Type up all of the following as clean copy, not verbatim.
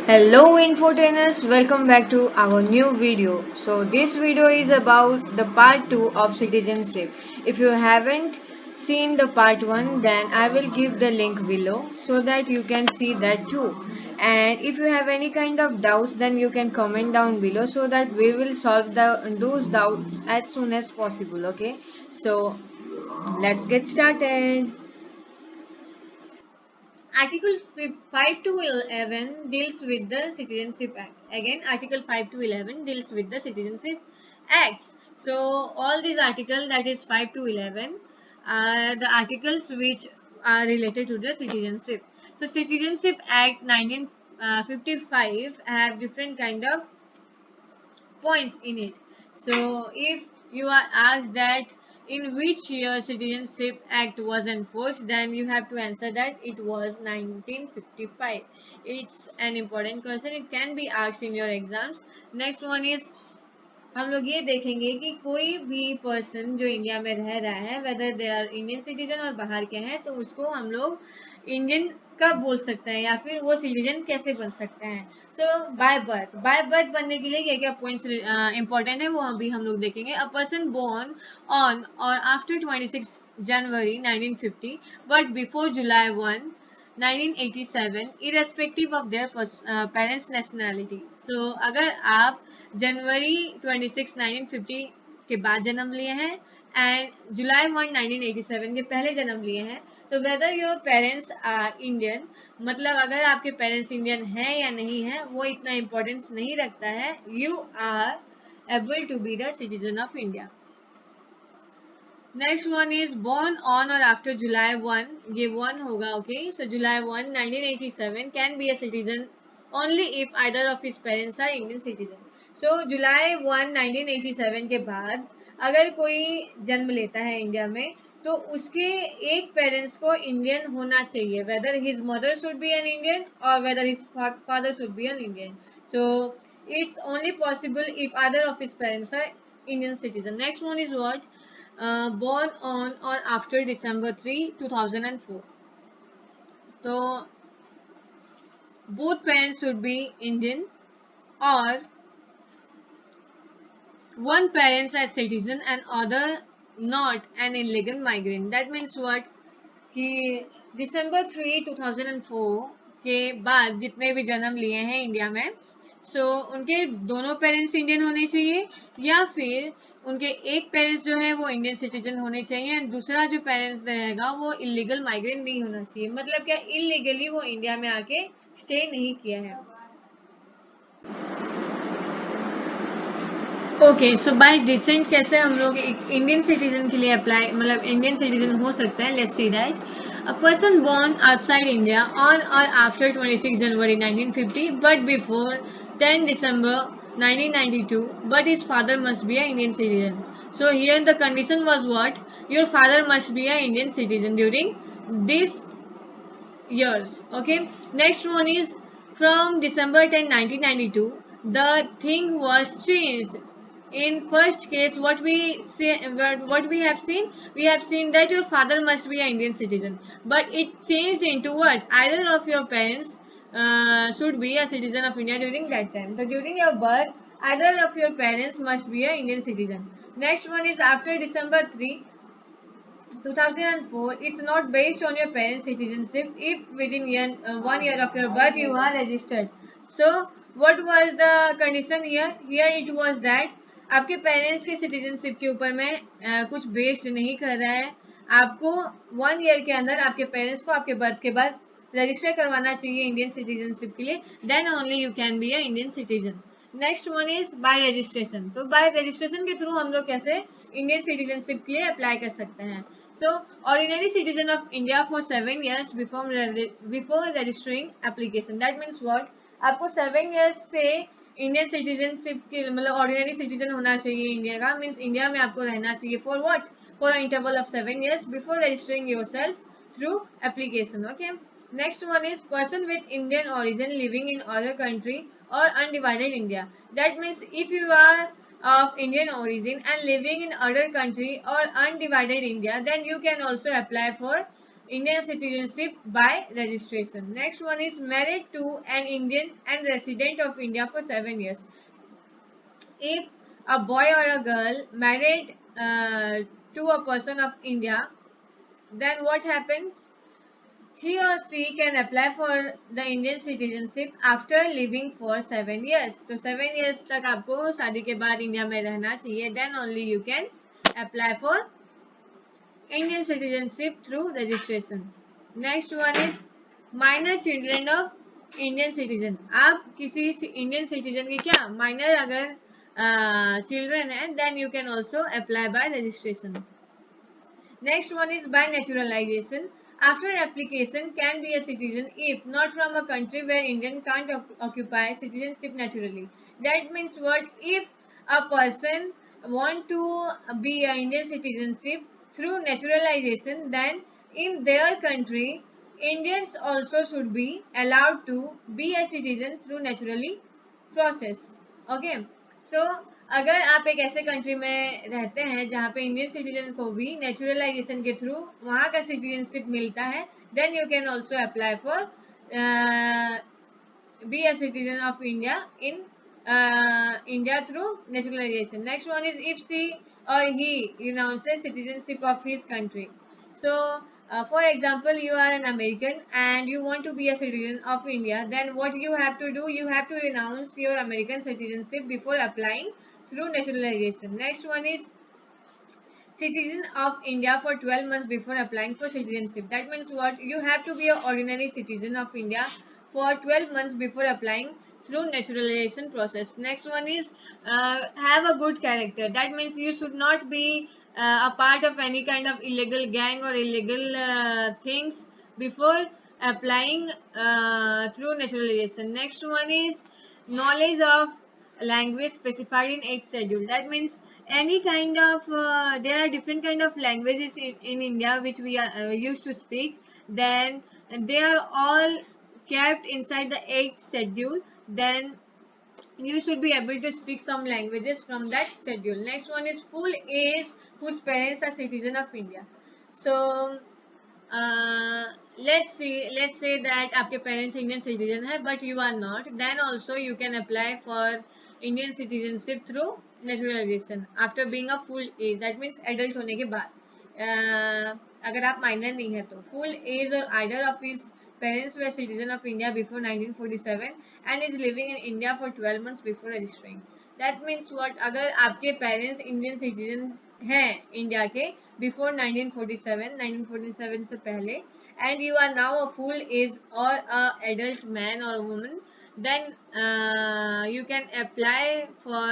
Hello infotainers, welcome back to our new video. So this video is about the part 2 of citizenship. If you haven't seen the part 1, then I will give the link below so that you can see that too. And if you have any kind of doubts, then you can comment down below so that we will solve those doubts as soon as possible. Okay, so let's get started. Article 5 to 11 deals with the Citizenship Act. Again, Article 5 to 11 deals with the Citizenship Acts. So, all these articles, that is 5 to 11, are the articles which are related to the citizenship. So, Citizenship Act 1955 have different kind of points in it. So, if you are asked that in which year Citizenship Act was enforced, then you have to answer that it was 1955. It's an important question. It can be asked in your exams. Next one is हम लोग ये देखेंगे कि कोई भी person जो India में रह रहा है whether they are Indian citizen और बाहर के हैं तो उसको हम लोग इंडियन कब बोल सकते हैं या फिर वो सिटीजन कैसे बन सकते हैं. सो बाय बर्थ बनने के लिए क्या क्या पॉइंट्स इंपॉर्टेंट है वो अभी हम लोग देखेंगे. अ person born on or after 26 January 1950 but before July 1 1987 irrespective of their parents nationality. So अगर आप जनवरी 26 1950 के बाद जन्म लिए हैं एंड जुलाई 1 1987 के पहले जन्म लिए हैं तो whether your parents are Indian, मतलब अगर आपके पेरेंट्स इंडियन हैं या नहीं है वो इतना इम्पोर्टेंस नहीं रखता है. You are able to be the citizen of India. Next one is born on or after July 1, ये 1 होगा. Okay, so July 1 1987 can be a citizen only if either of his parents are Indian citizen. So July 1 1987 के बाद अगर कोई जन्म लेता है India में तो उसके एक पेरेंट्स को इंडियन होना चाहिए, whether his mother should be an Indian or whether his father should be an Indian. So it's only possible if other of his parents are Indian citizen. Next one is what born on or after December 3 2004. So both parents should be Indian or one parent as citizen and other not an illegal migrant. That means what कि December 3 2004 के बाद जितने भी जन्म लिए हैं India में उनके दोनों पेरेंट्स इंडियन होने चाहिए या फिर उनके एक पेरेंट्स जो है वो इंडियन सिटीजन होने चाहिए एंड दूसरा जो पेरेंट्स रहेगा वो इलीगल माइग्रेंट नहीं होना चाहिए. मतलब क्या इलीगली वो इंडिया में आके स्टे नहीं किया है. ओके, सो बाय डिसेंट कैसे हम लोग इंडियन सिटीजन के लिए अप्लाई मतलब इंडियन सिटीजन हो सकते हैं. Let's see that a person born outside India on or after 26 January 1950 but before 10 December 1992 but his father must be an Indian citizen. So here the condition was what? Your father must be an Indian citizen during this years. Okay, next one is from December 10 1992 the thing was changed. In first case what we have seen, we have seen that your father must be an Indian citizen, but it changed into what? Either of your parents should be a citizen of India during that time. So during your birth either of your parents must be an Indian citizen. Next one is after December 3 2004, it's not based on your parents' citizenship if within 1 year of your birth you are registered. So, what was the condition here? Here it was that आपके parents के citizenship के ऊपर में कुछ based नहीं कर रहा है. आपको 1 ईयर के अंदर आपके पेरेंट्स को आपके बर्थ के बाद रजिस्टर करवाना चाहिए इंडियन सिटीजनशिप के लिए. Then only you can be a Indian citizen. Next one is by registration. तो बाय रजिस्ट्रेशन के थ्रू हम लोग कैसे इंडियन सिटीजनशिप के लिए अप्लाई कर सकते हैं. So, ordinary citizen of India for 7 years before registering application. That means what? आपको 7 years से इंडियन सिटीजनशिप के मतलब ऑर्डिनरी सिटीजन होना चाहिए इंडिया का. मीन्स इंडिया में आपको रहना चाहिए for what? For a interval of 7 years before registering yourself through application. Okay, next one is person with Indian origin living in other country or undivided India. That means if you are of Indian origin and living in other country or undivided India, then you can also apply for Indian citizenship by registration. Next one is married to an Indian and resident of India for 7 years. If a boy or a girl married to a person of India, then what happens? He or she can apply for the Indian citizenship after living for 7 years. तो 7 years तक आपको शादी के बाद India में रहना चाहिए. Then only you can apply for Indian citizenship through registration. Next one is minor children of Indian citizen. आप किसी Indian citizen के क्या minor अगर children हैं, then you can also apply by registration. Next one is by naturalization. After application, can be a citizen if not from a country where Indian can't occupy citizenship naturally. That means what? If a person want to be an Indian citizenship through naturalization, then in their country, Indians also should be allowed to be a citizen through naturally processed. Okay, so अगर आप एक ऐसे country में रहते हैं जहाँ पे Indian citizen को भी नेचुरलाइजेशन के थ्रू वहाँ का सिटीजनशिप मिलता है, then you can also apply for be a citizen of India in India through naturalisation. Next one is if she or he renounces citizenship of his country. So for example, you are an American and you want to be a citizen of India, then what you have to do, you have to renounce your American citizenship before applying through naturalization. Next one is citizen of India for 12 months before applying for citizenship. That means what? You have to be an ordinary citizen of India for 12 months before applying through naturalization process. Next one is have a good character. That means you should not be a part of any kind of illegal gang or illegal things before applying through naturalization. Next one is knowledge of language specified in 8th schedule. That means any kind of there are different kind of languages in India which we are used to speak, then they are all kept inside the 8th schedule, then you should be able to speak some languages from that schedule. Next one is full age whose parents are citizen of India. So let's say that आपके parents Indian citizen है but you are not, then also you can apply for Indian citizenship through naturalization after being a full age. That means adult होने के बाद अगर आप minor नहीं है तो full age or either of his parents were citizen of India before 1947 and is living in India for 12 months before registering. That means what? अगर आपके parents Indian citizen हैं इंडिया के बिफोर 1947 से पहले and you are now a full age or a adult man or a woman, then you can apply for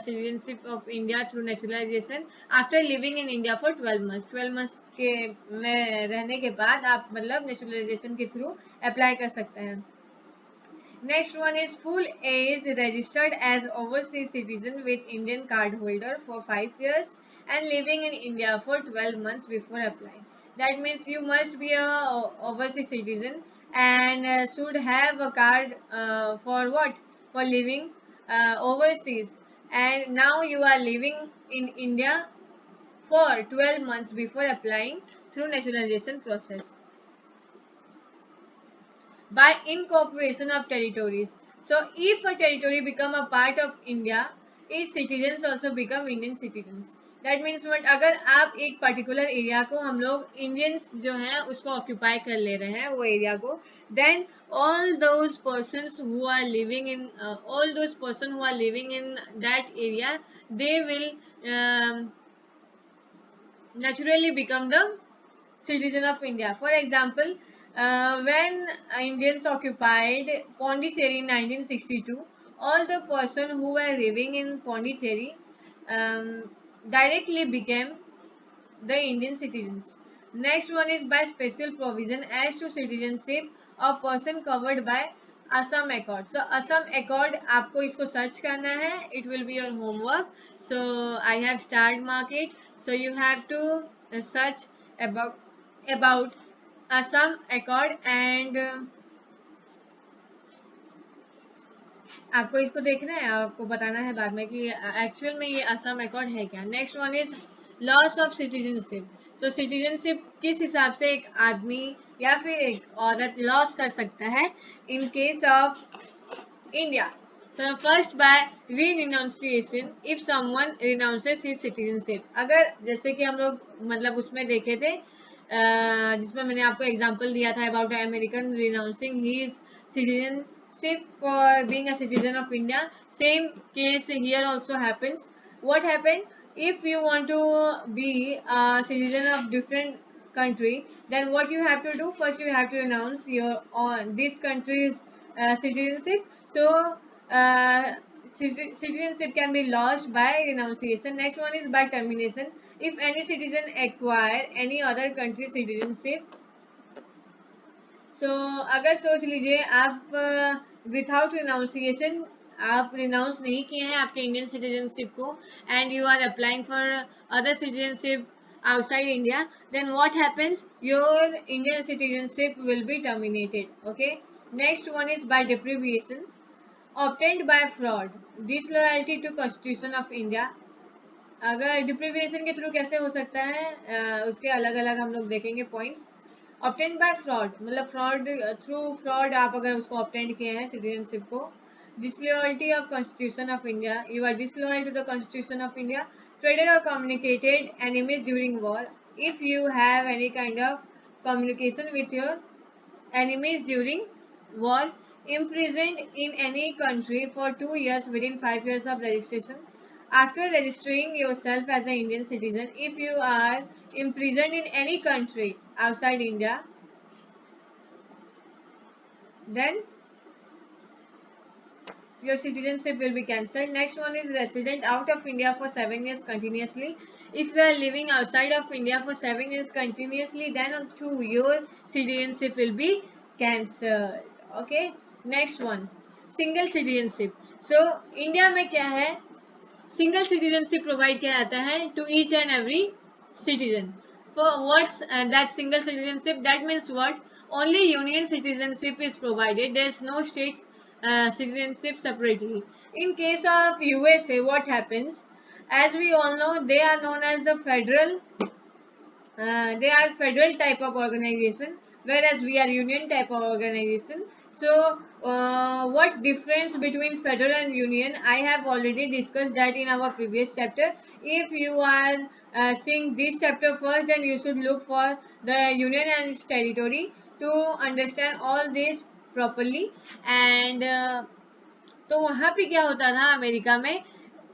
citizenship of India through naturalization after living in India for 12 months. 12 months के में रहने के बाद आप मतलब naturalization के through apply कर सकते हैं. Next one is full age registered as overseas citizen with Indian card holder for 5 years and living in India for 12 months before applying. That means you must be a overseas citizen and should have a card for what? For living overseas, and now you are living in India for 12 months before applying through naturalization process. By incorporation of territories. So if a territory become a part of India, its citizens also become Indian citizens. That means what? अगर आप एक particular area को हम लोग Indians जो हैं उसको occupy कर ले रहे हैं वो एरिया को, then all those persons who are living in that area, they will naturally become the citizen of India. For example, when Indians occupied Pondicherry in 1962, all the person who were living in Pondicherry directly became the Indian citizens. Next one is by special provision as to citizenship of person covered by Assam Accord. So Assam Accord आपको इसको search करना है. It will be your homework. So I have starred mark it. So you have to search about Assam Accord and आपको इसको देखना है, आपको बताना है बाद में कि एक्चुअल में ये असम अकॉर्ड है क्या. Next one is loss of citizenship. तो सिटीजनशिप किस हिसाब से एक आदमी या फिर एक औरत लॉस कर सकता है in case of India? So first by renunciation if someone renounces his citizenship. अगर जैसे कि हम लोग मतलब उसमें देखे थे जिसमें मैंने आपको एग्जांपल दिया था about American renouncing his citizenship for being a citizen of India. Same case here also happens. What happened if you want to be a citizen of different country? Then what you have to do? First you have to renounce your this country's citizenship. So citizenship can be lost by renunciation. Next one is by termination. If any citizen acquire any other country citizenship, so अगर सोच लीजिए आप without renunciation आप renounce नहीं किए हैं आपके Indian citizenship को and you are applying for other citizenship outside India, then what happens? Your Indian citizenship will be terminated. Okay. Next one is by deprivation obtained by fraud, disloyalty to Constitution of India. अगर डिप्रीविएशन के through कैसे हो सकता है उसके अलग अलग हम लोग देखेंगे पॉइंट्स. ऑब्टेन्ड बाय फ्रॉड मतलब फ्रॉड थ्रू फ्रॉड आप अगर उसको ऑब्टेंड किए हैं सिटीजनशिप को. Disloyalty of constitution of India, you are disloyal to the constitution of India. Traded or communicated enemies during war, if you have any kind of communication with your enemies during war. Imprisoned in any country for 2 years within 5 years of registration. After registering yourself as an Indian citizen, if you are imprisoned in any country outside India, then your citizenship will be cancelled. Next one is resident out of India for 7 years continuously. If you are living outside of India for 7 years continuously, then too your citizenship will be cancelled. Okay. Next one, single citizenship. So India में क्या है? Single citizenship provide किया जाता है to each and every citizen. For what's that single citizenship? That means what? Only union citizenship is provided. There is no state citizenship separately. In case of USA, what happens? As we all know, they are known as the federal. They are federal type of organization, whereas we are union type of organization. So, what difference between federal and union? I have already discussed that in our previous chapter. If you are seeing this chapter first, then you should look for the union and its territory to understand all this properly. And तो वहाँ पे क्या होता था America में?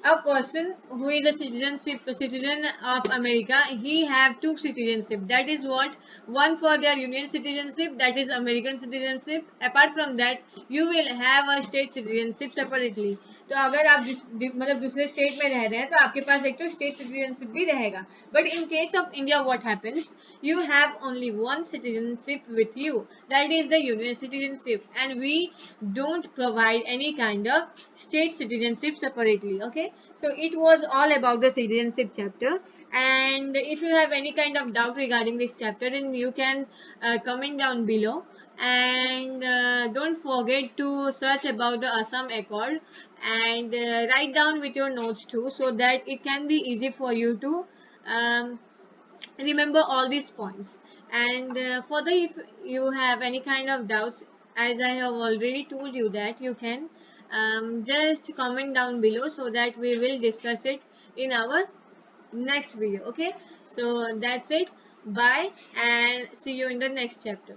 A person who is a citizen of America, he have two citizenship. That is what? One for their union citizenship, that is American citizenship. Apart from that, you will have a state citizenship separately. तो अगर आप मतलब दूसरे state में रह रहे हैं तो आपके पास एक तो स्टेट सिटीजनशिप भी रहेगा. But in case of India what happens? You have only one citizenship with you, that is the union citizenship, and we don't provide any kind of state citizenship separately. Okay, so it was all about the citizenship chapter, and if you have any kind of doubt regarding this chapter, then you can comment down below, and don't forget to search about the Assam Accord and write down with your notes too, so that it can be easy for you to remember all these points. And further, if you have any kind of doubts, as I have already told you, that you can just comment down below, so that we will discuss it in our next video. Okay, so that's it. Bye, and see you in the next chapter.